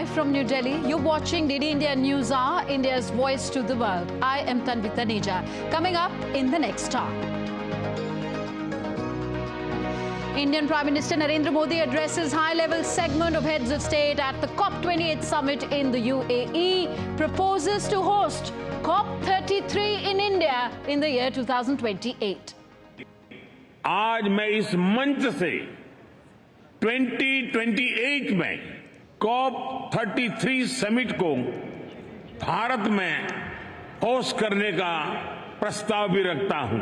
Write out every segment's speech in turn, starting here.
live from New Delhi. You're watching DD India News Hour, India's voice to the world. I am Tanvi Taneja. Coming up in the next hour. Indian Prime Minister Narendra Modi addresses high-level segment of heads of state at the COP28 summit in the UAE, proposes to host COP33 in India in the year 2028. आज मैं इस मंच से 2028 में COP33 summit को भारत में host करने का प्रस्ताव भी रखता हूं।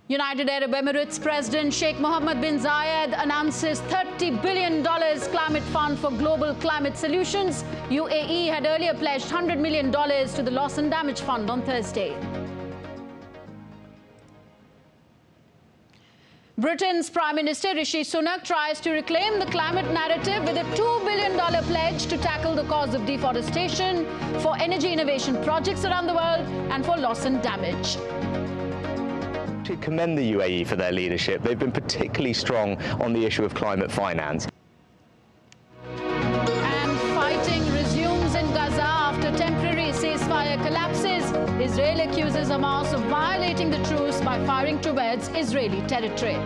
United Arab Emirates President Sheikh Mohammed bin Zayed announces $30 billion climate fund for global climate solutions. UAE had earlier pledged $100 million to the loss and damage fund on Thursday. Britain's Prime Minister Rishi Sunak tries to reclaim the climate narrative with a $2 billion pledge to tackle the cause of deforestation, for energy innovation projects around the world and for loss and damage. To commend the UAE for their leadership. They've been particularly strong on the issue of climate finance. And fighting resumes in Gaza after temporary ceasefire collapses. Israel accuses Hamas of violating the truce by firing towards Israeli territory.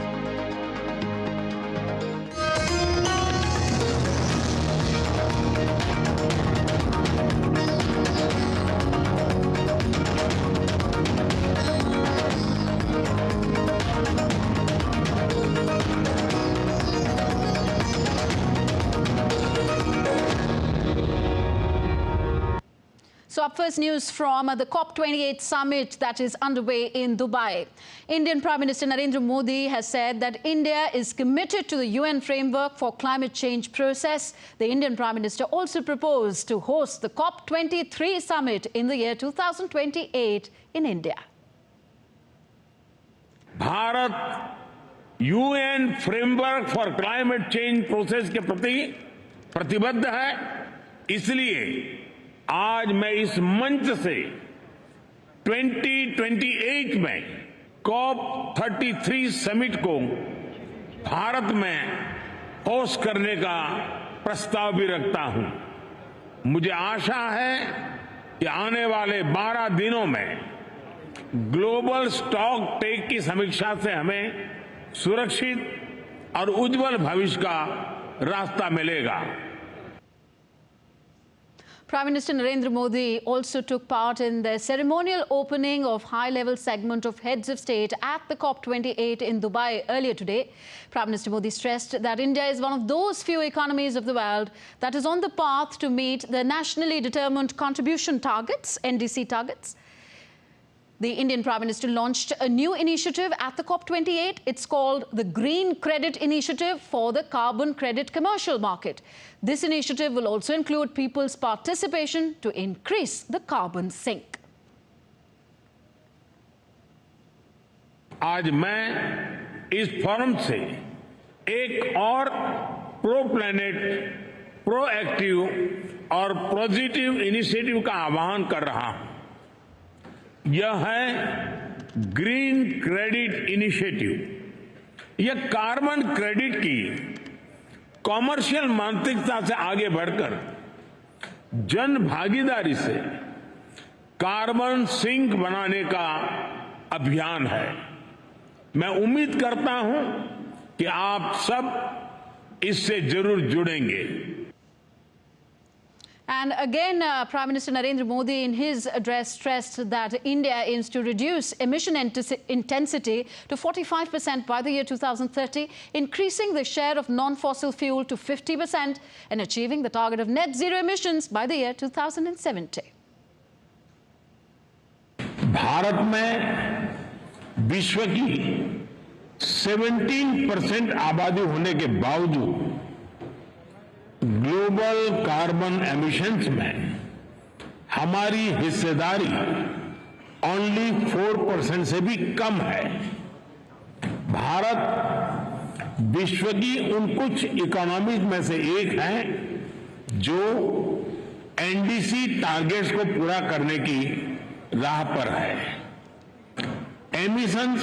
So up first, news from the COP28 summit that is underway in Dubai. Indian Prime Minister Narendra Modi has said that India is committed to the UN framework for climate change process. The Indian Prime Minister also proposed to host the COP23 summit in the year 2028 in India. Bharat UN framework for climate change process के प्रति प्रतिबद्ध है, इसलिए आज मैं इस मंच से 2028 में COP33 समिट को भारत में होस्ट करने का प्रस्ताव भी रखता हूं। मुझे आशा है कि आने वाले 12 दिनों में ग्लोबल स्टॉक टेक की समीक्षा से हमें सुरक्षित और उज्जवल भविष्य का रास्ता मिलेगा। Prime Minister Narendra Modi also took part in the ceremonial opening of high-level segment of heads of state at the COP28 in Dubai earlier today. Prime Minister Modi stressed that India is one of those few economies of the world that is on the path to meet the nationally determined contribution targets, NDC targets. The Indian Prime Minister launched a new initiative at the COP28. It's called the Green Credit Initiative for the Carbon Credit Commercial Market. This initiative will also include people's participation to increase the carbon sink. आज मैं इस forum से एक और pro planet, proactive और positive initiative का आह्वान कर रहा हूं। यह है ग्रीन क्रेडिट इनिशिएटिव। यह कार्बन क्रेडिट की कॉमर्शियल मानसिकता से आगे बढ़कर जन भागीदारी से कार्बन सिंक बनाने का अभियान है। मैं उम्मीद करता हूं कि आप सब इससे जरूर जुड़ेंगे। And again, Prime Minister Narendra Modi in his address stressed that India aims to reduce emission intensity to 45% by the year 2030, increasing the share of non-fossil fuel to 50% and achieving the target of net zero emissions by the year 2070. Bharat में विश्व की 17% आबादी होने के बावजूद global carbon emissions में हमारी हिस्सेदारी ओनली 4% से भी कम है। भारत विश्व की उन कुछ इकोनॉमीज में से एक है जो एनडीसी टारगेट्स को पूरा करने की राह पर है। एमिशंस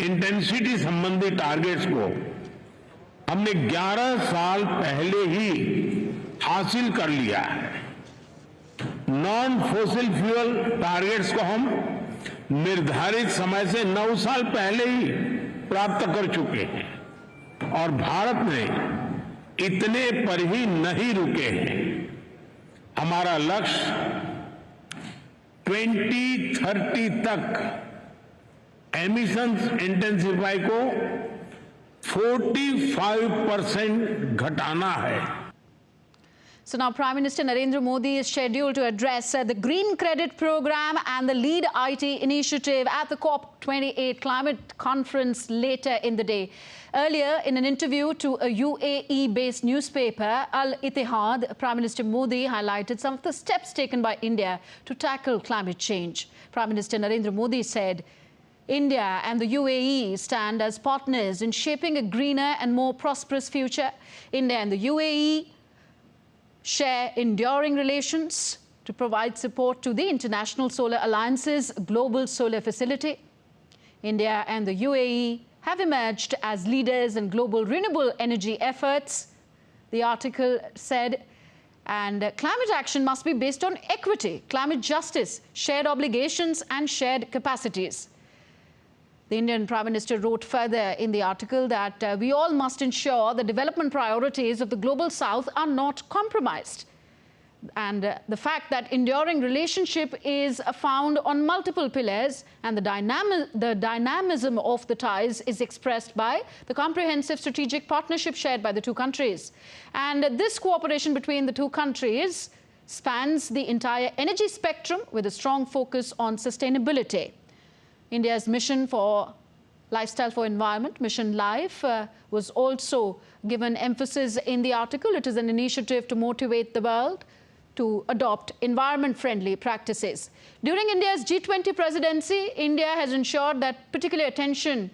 इंटेंसिटी संबंधी टारगेट्स को हमने 11 साल पहले ही हासिल कर लिया है। नॉन फॉसिल फ्यूल टारगेट्स को हम निर्धारित समय से 9 साल पहले ही प्राप्त कर चुके हैं और भारत में इतने पर ही नहीं रुके हैं। हमारा लक्ष्य 2030 तक एमिशंस इंटेंसिफाई को 45% घटाना है। So now Prime Minister Narendra Modi is scheduled to address the Green Credit Program and the Lead IT initiative at the COP28 climate conference later in the day. Earlier, in an interview to a UAE-based newspaper, Al-Ittihad, Prime Minister Modi highlighted some of the steps taken by India to tackle climate change. Prime Minister Narendra Modi said, India and the UAE stand as partners in shaping a greener and more prosperous future. India and the UAE share enduring relations to provide support to the International Solar Alliance's Global Solar Facility. India and the UAE have emerged as leaders in global renewable energy efforts, the article said, and climate action must be based on equity, climate justice, shared obligations and shared capacities. The Indian Prime Minister wrote further in the article that we all must ensure the development priorities of the Global South are not compromised. And the fact that enduring relationship is found on multiple pillars and the dynamism of the ties is expressed by the comprehensive strategic partnership shared by the two countries. And this cooperation between the two countries spans the entire energy spectrum with a strong focus on sustainability. India's mission for Lifestyle for Environment, Mission Life, was also given emphasis in the article. It is an initiative to motivate the world to adopt environment-friendly practices. During India's G20 presidency, India has ensured that particular attention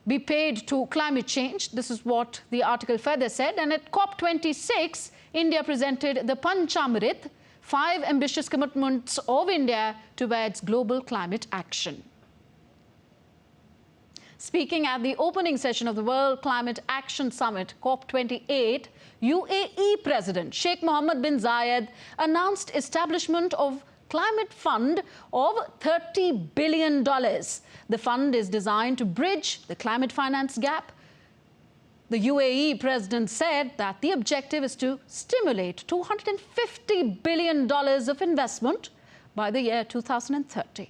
be paid to climate change. This is what the article further said. And at COP26, India presented the Panchamrit, 5 ambitious commitments of India towards global climate action. Speaking at the opening session of the World Climate Action Summit, COP28, UAE President Sheikh Mohammed bin Zayed announced establishment of climate fund of $30 billion. The fund is designed to bridge the climate finance gap. The UAE President said that the objective is to stimulate $250 billion of investment by the year 2030.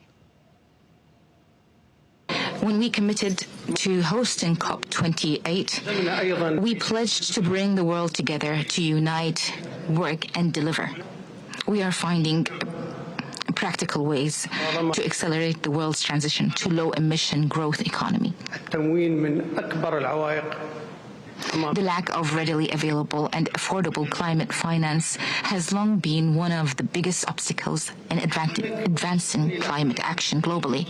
When we committed to hosting COP28, we pledged to bring the world together to unite, work and deliver. We are finding practical ways to accelerate the world's transition to low-emission growth economy. The lack of readily available and affordable climate finance has long been one of the biggest obstacles in advancing climate action globally.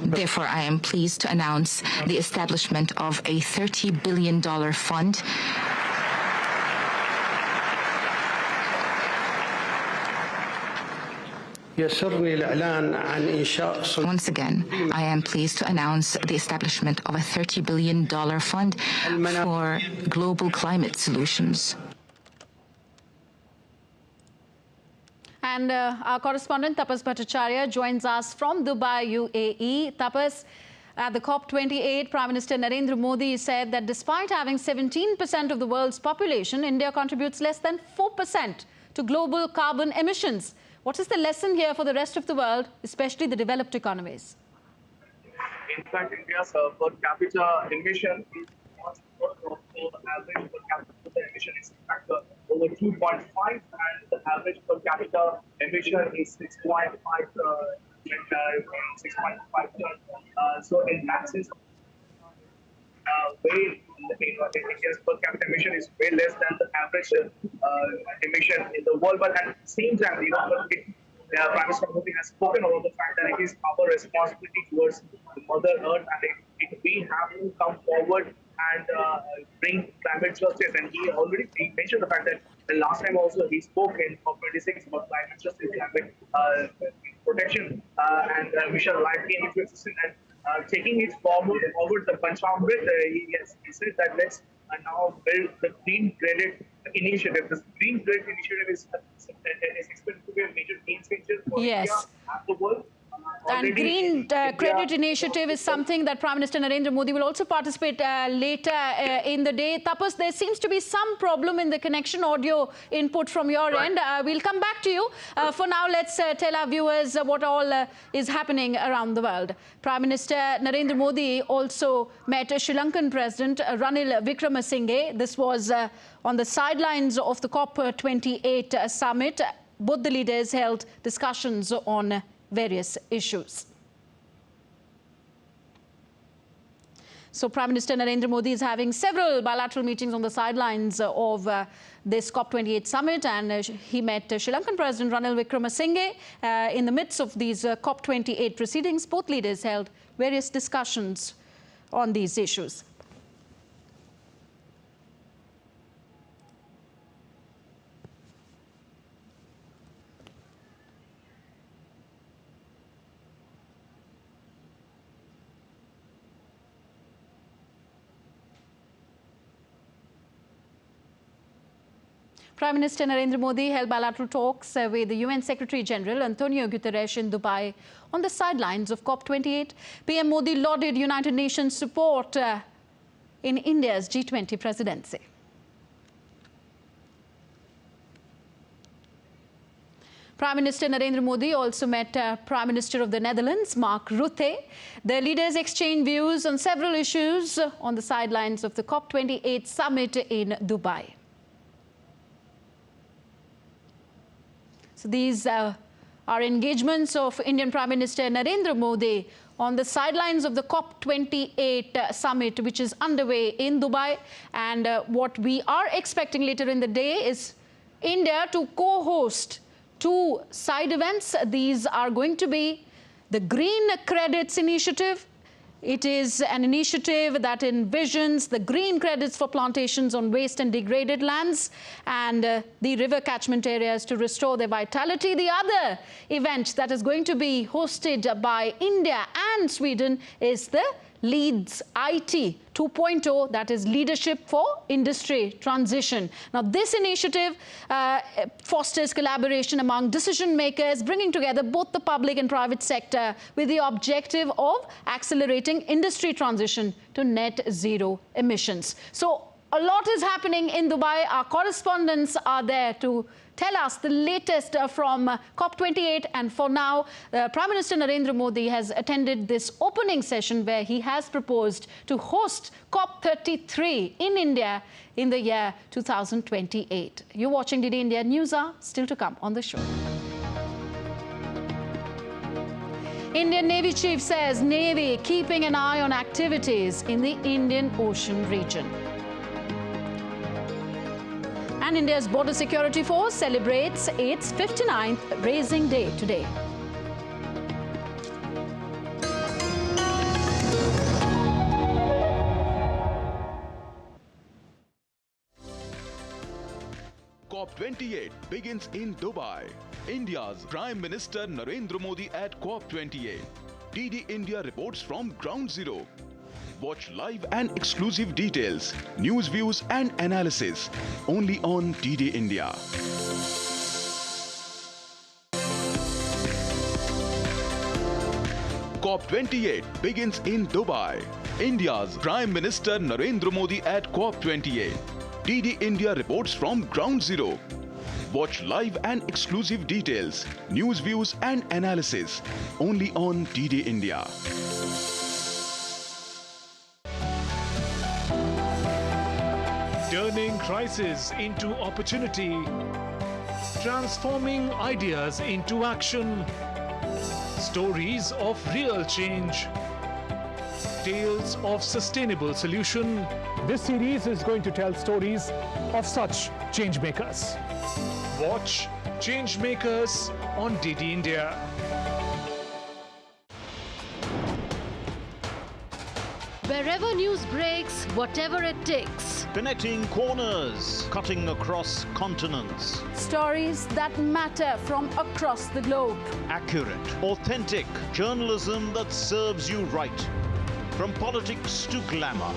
Therefore, I am pleased to announce the establishment of a $30 billion fund Once again, I am pleased to announce the establishment of a $30 billion fund for global climate solutions. And our correspondent Tapas Bhattacharya joins us from Dubai, UAE. Tapas, at the COP28, Prime Minister Narendra Modi said that despite having 17% of the world's population, India contributes less than 4% to global carbon emissions. What is the lesson here for the rest of the world, especially the developed economies? In fact, India's per capita emission is much more than the average per capita emission is in fact over 2.5, and the average per capita emission is 6.5 so in that sense, India's per capita emission is way less than the average emission in the world. But at the same time, Prime Minister Modi has spoken about the fact that it is our responsibility towards Mother Earth, and we have to come forward and bring climate justice. And he mentioned the fact that the last time also he spoke in COP26 about climate justice, climate protection, and Mission Life in ecosystem. And taking it forward the Pancham bit. He said that let's now build the Green Credit Initiative. This Green Credit Initiative is expected to be a major game changer for India and the world. And Green Credit Initiative is something that Prime Minister Narendra Modi will also participate later in the day. Tapas, there seems to be some problem in the connection audio input from your end. We'll come back to you. For now, let's tell our viewers what all is happening around the world. Prime Minister Narendra Modi also met Sri Lankan President Ranil Wickremesinghe. This was on the sidelines of the COP28 summit. Both the leaders held discussions on various issues. So Prime Minister Narendra Modi is having several bilateral meetings on the sidelines of this COP28 summit, and he met Sri Lankan President Ranil Wickremesinghe. In the midst of these COP28 proceedings, both leaders held various discussions on these issues. Prime Minister Narendra Modi held bilateral talks with the UN Secretary General Antonio Guterres in Dubai on the sidelines of COP28. PM Modi lauded United Nations support in India's G20 presidency. Prime Minister Narendra Modi also met Prime Minister of the Netherlands, Mark Rutte. The leaders exchanged views on several issues on the sidelines of the COP28 summit in Dubai. So these are engagements of Indian Prime Minister Narendra Modi on the sidelines of the COP28 summit, which is underway in Dubai. And what we are expecting later in the day is India to co-host two side events. These are going to be the Green Credits Initiative. It is an initiative that envisions the green credits for plantations on waste and degraded lands and the river catchment areas to restore their vitality. The other event that is going to be hosted by India and Sweden is the Leads IT 2.0, that is Leadership for Industry Transition. Now, this initiative fosters collaboration among decision makers, bringing together both the public and private sector with the objective of accelerating industry transition to net zero emissions. So a lot is happening in Dubai. Our correspondents are there to tell us the latest from COP28. And for now, Prime Minister Narendra Modi has attended this opening session where he has proposed to host COP33 in India in the year 2028. You're watching DD India. News are still to come on the show. Indian Navy Chief says Navy keeping an eye on activities in the Indian Ocean region. And India's Border Security Force celebrates its 59th Raising Day today. COP28 begins in Dubai. India's Prime Minister Narendra Modi at COP28. DD India reports from Ground Zero. Watch live and exclusive details, news, views and analysis only on DD India. COP28 begins in Dubai. India's Prime Minister Narendra Modi at COP28. DD India reports from Ground Zero. Watch live and exclusive details, news, views and analysis only on DD India. Turning crisis into opportunity, transforming ideas into action, stories of real change, tales of sustainable solution. This series is going to tell stories of such change makers. Watch Change Makers on DD India. Wherever news breaks, whatever it takes. connecting corners, cutting across continents. Stories that matter from across the globe. Accurate, authentic journalism that serves you right. From politics to glamour,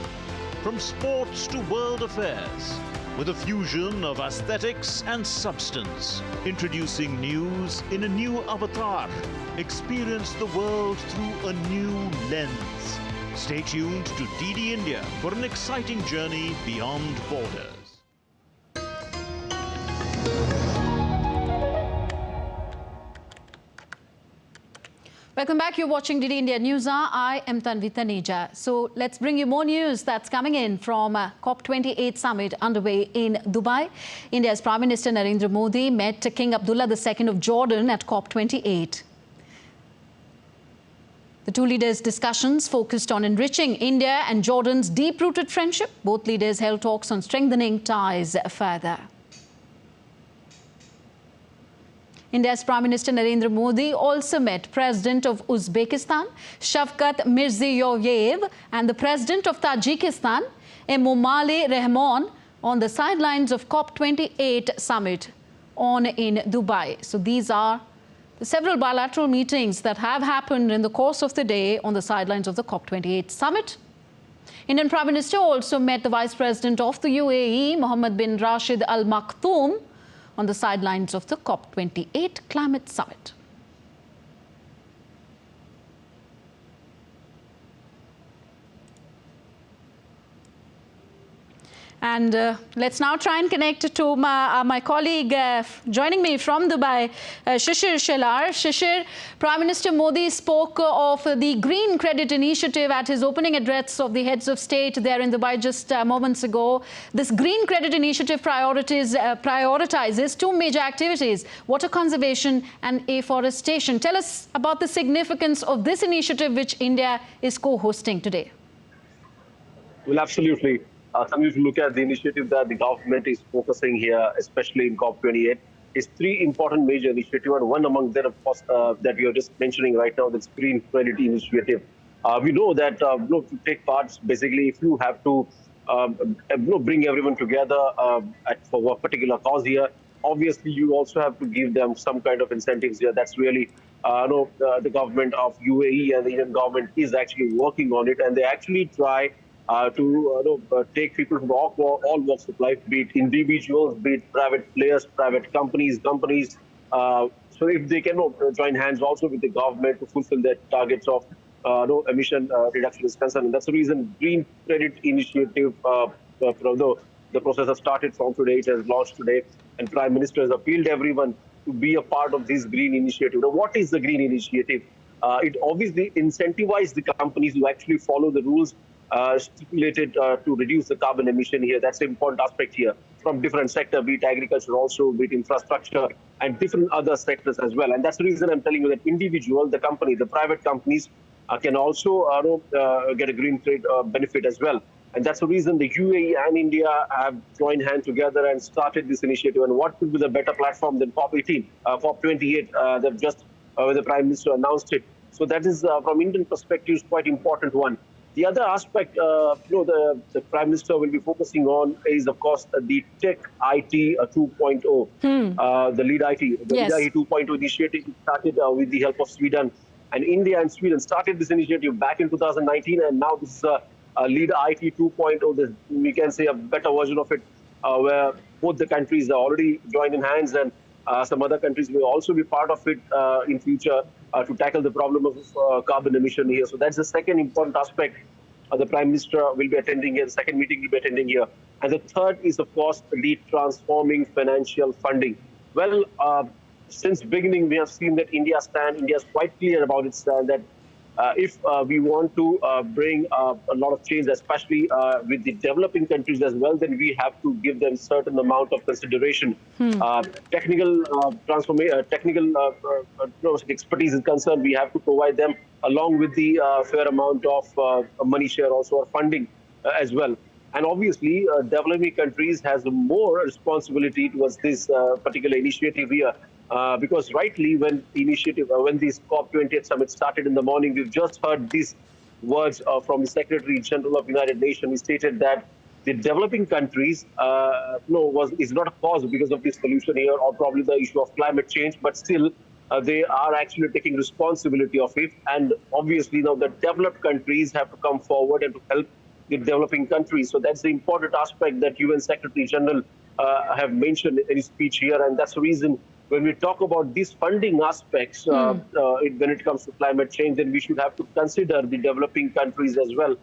from sports to world affairs, with a fusion of aesthetics and substance. Introducing news in a new avatar. Experience the world through a new lens. Stay tuned to DD India for an exciting journey beyond borders. Welcome back. You're watching DD India News Hour. I am Tanvi Taneja. So let's bring you more news that's coming in from COP28 summit underway in Dubai. India's Prime Minister Narendra Modi met King Abdullah II of Jordan at COP28. The two leaders' discussions focused on enriching India and Jordan's deep-rooted friendship. Both leaders held talks on strengthening ties further. India's Prime Minister Narendra Modi also met President of Uzbekistan, Shavkat Mirziyoyev, and the President of Tajikistan, Emomali Rahmon, on the sidelines of COP28 summit in Dubai. So these are several bilateral meetings that have happened in the course of the day on the sidelines of the COP28 summit. Indian Prime Minister also met the Vice President of the UAE, Mohammed bin Rashid Al Maktoum, on the sidelines of the COP28 climate summit. And let's now try and connect to my colleague joining me from Dubai, Shishir Shelar. Shishir, Prime Minister Modi spoke of the Green Credit Initiative at his opening address of the heads of state there in Dubai just moments ago. This Green Credit Initiative prioritizes two major activities, water conservation and afforestation. Tell us about the significance of this initiative, which India is co-hosting today. Well, absolutely. If you look at the initiative that the government is focusing here, especially in COP28, is three important major initiatives, and one among them, of course, that we are just mentioning right now, this Green Credit Initiative. We know that to take part, basically, if you have to bring everyone together for a particular cause here, obviously you also have to give them some kind of incentives here. That's really the government of UAE and the Indian government is actually working on it, and they actually try to take people from all walks of life, be it individuals, be it private players, private companies. So if they can join hands also with the government to fulfill their targets of emission reduction is concerned. And that's the reason Green Credit Initiative, the process has started from today, it has launched today, and Prime Minister has appealed everyone to be a part of this Green Initiative. Now, what is the Green Initiative? It obviously incentivizes the companies to actually follow the rules stipulated to reduce the carbon emission here. That's an important aspect here from different sectors, be it agriculture also, be it infrastructure, and different other sectors as well. And that's the reason I'm telling you that individual, the company, the private companies can also get a green trade benefit as well. And that's the reason the UAE and India have joined hands together and started this initiative. And what could be the better platform than COP28 that just the Prime Minister announced it. So that is, from Indian perspective, is quite important one. The other aspect, the Prime Minister will be focusing on is, of course, the Tech IT 2.0, the Lead IT. The Lead IT 2.0 initiative started with the help of Sweden. And India and Sweden started this initiative back in 2019, and now this is a Lead IT 2.0. We can say a better version of it, where both the countries are already joined in hands, and some other countries will also be part of it in future to tackle the problem of carbon emission here. So that's the second important aspect the Prime Minister will be attending here, the second meeting will be attending here. And the third is, of course, the transforming financial funding. Well, since beginning, we have seen that India is quite clear about its stand that if we want to bring a lot of change, especially with the developing countries as well, then we have to give them certain amount of consideration. Technical expertise is concerned, we have to provide them along with the fair amount of money share also or funding as well. And obviously, developing countries has more responsibility towards this particular initiative here. Because rightly, when this COP28 summit started in the morning, we've just heard these words from the Secretary General of the United Nations. He stated that the developing countries is not a cause because of this pollution here, or probably the issue of climate change, but still they are actually taking responsibility of it. And obviously now the developed countries have to come forward and to help the developing countries. So that's the important aspect that UN Secretary General have mentioned in his speech here. And that's the reason when we talk about these funding aspects, when it comes to climate change, then we should have to consider the developing countries as well.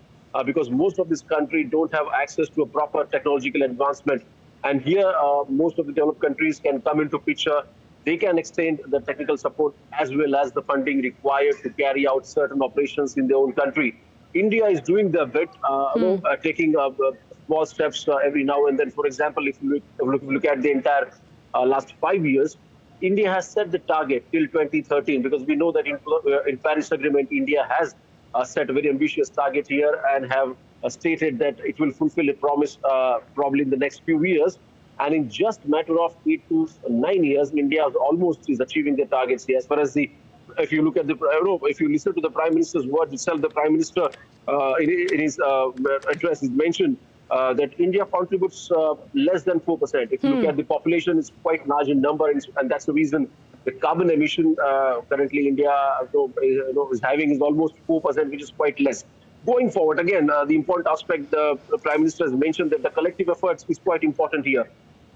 Because most of this country don't have access to a proper technological advancement. And here, most of the developed countries can come into picture. They can extend the technical support as well as the funding required to carry out certain operations in their own country. India is doing their bit, taking small steps every now and then. For example, if you look at the entire last 5 years, India has set the target till 2013, because we know that in Paris Agreement, India has set a very ambitious target here and have stated that it will fulfill a promise probably in the next few years. And in just a matter of 8 to 9 years, India almost is achieving the targets here. As far as if you look at if you listen to the Prime Minister's words itself, the Prime Minister in his address is mentioned that India contributes less than 4%. If you look at the population, it's quite large in number, and that's the reason the carbon emission currently India is having is almost 4%, which is quite less. Going forward, again, the important aspect the Prime Minister has mentioned that the collective efforts is quite important here.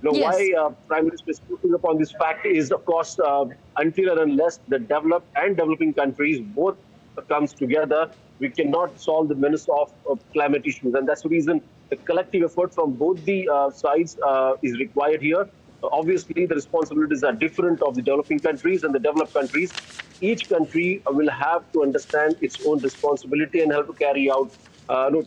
Why Prime Minister is putting upon this fact is, of course, until and unless the developed and developing countries both comes together, we cannot solve the menace of climate issues. And that's the reason the collective effort from both the sides is required here. Obviously, the responsibilities are different of the developing countries and the developed countries. Each country will have to understand its own responsibility and have to carry out,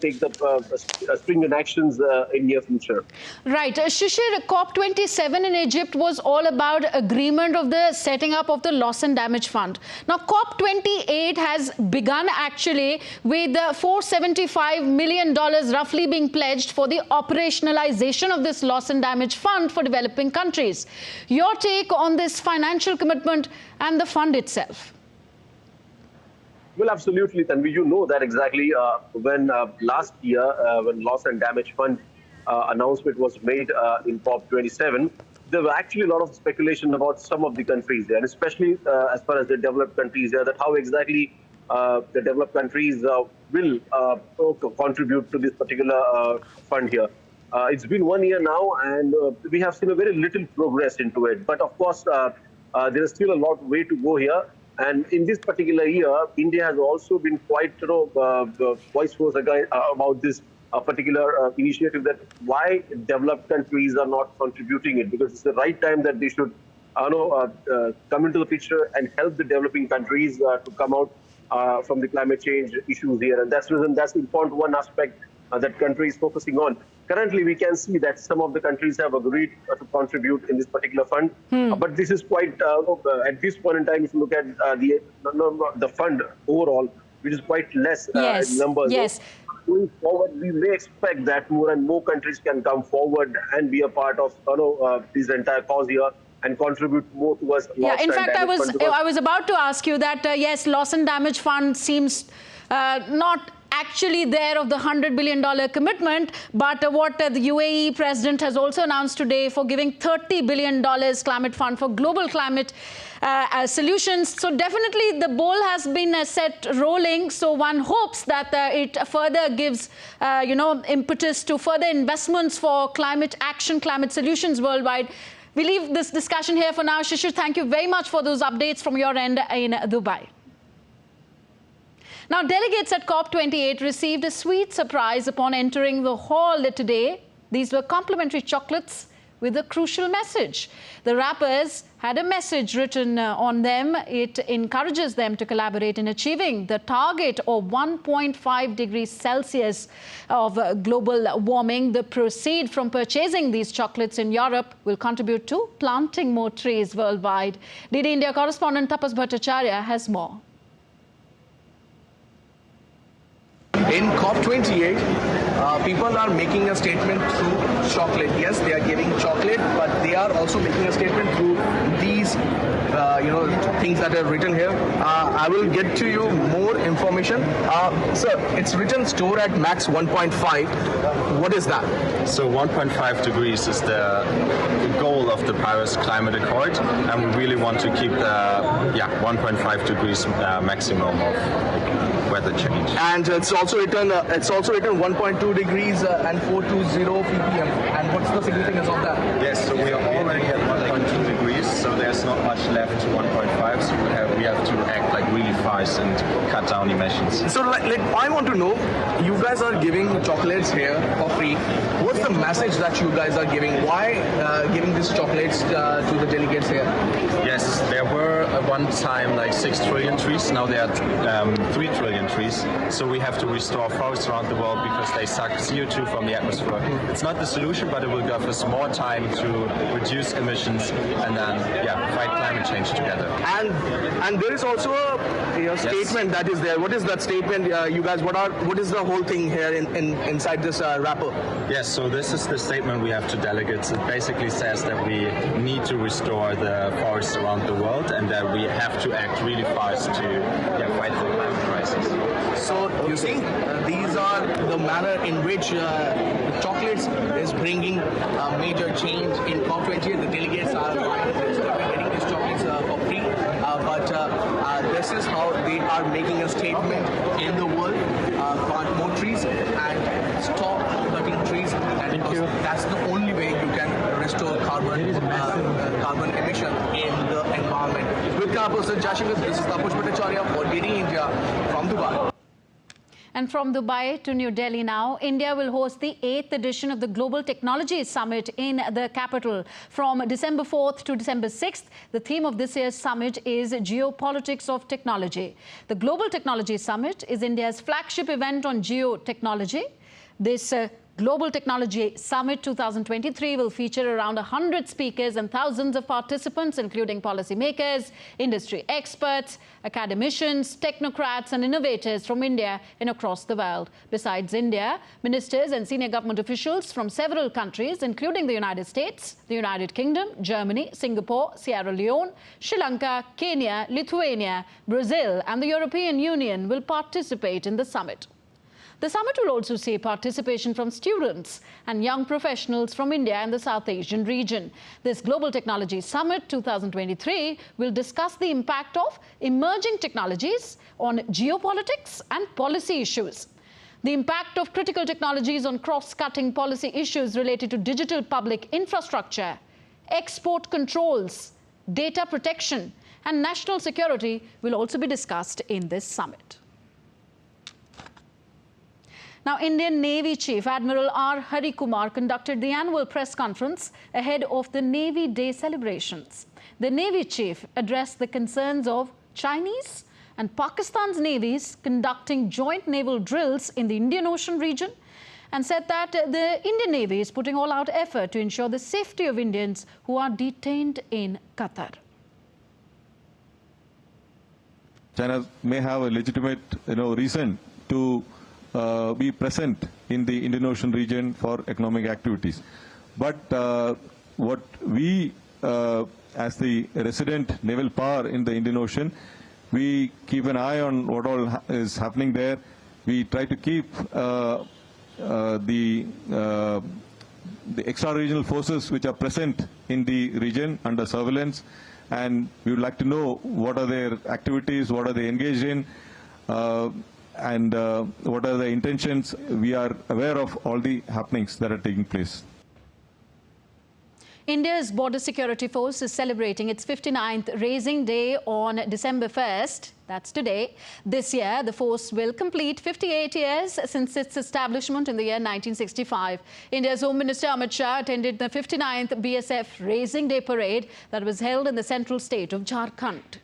take the stringent actions in near future. Right. Shishir, COP27 in Egypt was all about agreement of the setting up of the loss and damage fund. Now, COP28 has begun actually with $475 million roughly being pledged for the operationalization of this loss and damage fund for developing countries. Your take on this financial commitment and the fund itself? Well, absolutely, Tanvi. You know that exactly when last year, when loss and damage fund announcement was made in COP27, there were actually a lot of speculation about some of the countries there, and especially as far as the developed countries there, that how exactly the developed countries will contribute to this particular fund here. It's been 1 year now, and we have seen a very little progress into it. But of course, there is still a lot way to go here. And in this particular year, India has also been quite, voice-force about this particular initiative, that why developed countries are not contributing it, because it's the right time that they should, come into the picture and help the developing countries to come out from the climate change issues here. And that's the reason, that's the important one aspect that country is focusing on. Currently, we can see that some of the countries have agreed to contribute in this particular fund. But this is quite, at this point in time, if you look at the fund overall, which is quite less in numbers. Yes. Going forward, we may expect that more and more countries can come forward and be a part of this entire cause here and contribute more towards loss in and fact, damage I was about to ask you that, yes, loss and damage fund seems not actually there of the $100 billion commitment, but what the UAE President has also announced today for giving $30 billion climate fund for global climate solutions. So definitely the ball has been set rolling. So one hopes that it further gives, impetus to further investments for climate action, climate solutions worldwide. We leave this discussion here for now. Shishir, thank you very much for those updates from your end in Dubai. Now, delegates at COP28 received a sweet surprise upon entering the hall today. These were complimentary chocolates with a crucial message. The wrappers had a message written on them. It encourages them to collaborate in achieving the target of 1.5 degrees Celsius of global warming. The proceeds from purchasing these chocolates in Europe will contribute to planting more trees worldwide. DD India correspondent Tapas Bhattacharya has more. In COP28, people are making a statement through chocolate. Yes, they are giving chocolate, but they are also making a statement through these, things that are written here. I will get to you more information. Sir, it's written store at max 1.5. What is that? So 1.5 degrees is the goal of the Paris Climate Accord, and we really want to keep the 1.5 degrees maximum of weather change. And it's also written 1.2 degrees and 420 ppm. And what's the significance of that? Yes, so we are already at 1.2 degrees, so there's not much left to 1.5. So we have to act like really fast and cut down emissions. So I want to know, you guys are giving chocolates here for free. What's the message that you guys are giving? Why giving these chocolates to the delegates here? Yes, there were at one time like 6 trillion trees. Now there are 3 trillion trees. So we have to restore forests around the world because they suck CO2 from the atmosphere. It's not the solution, but it will give us more time to reduce emissions and then fight climate change together. And there is also a statement that is there. What is that statement, you guys? What is the whole thing here inside this wrapper? Yes, so this is the statement we have to delegates. It basically says that we need to restore the forests around the world and that we have to act really fast to fight the climate crisis. So you see, these are the manner in which chocolates is bringing a major change in COP28. The delegates are getting these chocolates for free, but this is how they are making a statement in the world: plant more trees and stop cutting trees. And that's the only way you can restore carbon emission in the environment. With Person Jashiv, this is Tapush Bhattacharya for DD India from Dubai. And from Dubai to New Delhi now, India will host the 8th edition of the Global Technology Summit in the capital. From December 4th to December 6th, the theme of this year's summit is Geopolitics of Technology. The Global Technology Summit is India's flagship event on geotechnology. This Global Technology Summit 2023 will feature around 100 speakers and thousands of participants, including policymakers, industry experts, academicians, technocrats and innovators from India and across the world. Besides India, ministers and senior government officials from several countries, including the United States, the United Kingdom, Germany, Singapore, Sierra Leone, Sri Lanka, Kenya, Lithuania, Brazil and the European Union will participate in the summit. The summit will also see participation from students and young professionals from India and the South Asian region. This Global Technology Summit 2023 will discuss the impact of emerging technologies on geopolitics and policy issues, the impact of critical technologies on cross-cutting policy issues related to digital public infrastructure, export controls, data protection, and national security will also be discussed in this summit. Now, Indian Navy Chief Admiral R. Hari Kumar conducted the annual press conference ahead of the Navy Day celebrations. The Navy Chief addressed the concerns of Chinese and Pakistan's navies conducting joint naval drills in the Indian Ocean region and said that the Indian Navy is putting all-out effort to ensure the safety of Indians who are detained in Qatar. China may have a legitimate reason to be present in the Indian Ocean region for economic activities. But what we, as the resident naval power in the Indian Ocean, we keep an eye on what all is happening there. We try to keep the extra-regional forces which are present in the region under surveillance, and we would like to know what are their activities, what are they engaged in, and what are the intentions. We are aware of all the happenings that are taking place. India's Border Security Force is celebrating its 59th Raising Day on December 1st. That's today. This year, the force will complete 58 years since its establishment in the year 1965. India's Home Minister Amit Shah attended the 59th BSF Raising Day parade that was held in the central state of Jharkhand.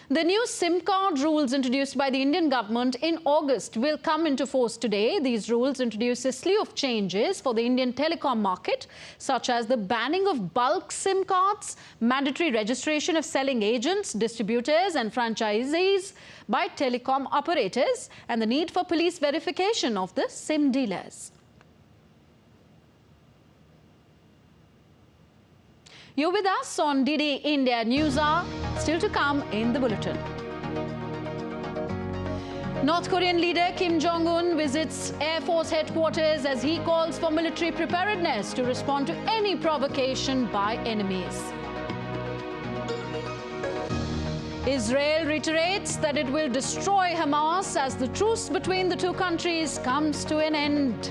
The new SIM card rules introduced by the Indian government in August will come into force today. These rules introduce a slew of changes for the Indian telecom market, such as the banning of bulk SIM cards, mandatory registration of selling agents, distributors and franchisees, by telecom operators and the need for police verification of the SIM dealers. You're with us on DD India News Hour. Still to come in the bulletin. North Korean leader Kim Jong-un visits Air Force headquarters as he calls for military preparedness to respond to any provocation by enemies. Israel reiterates that it will destroy Hamas as the truce between the two countries comes to an end.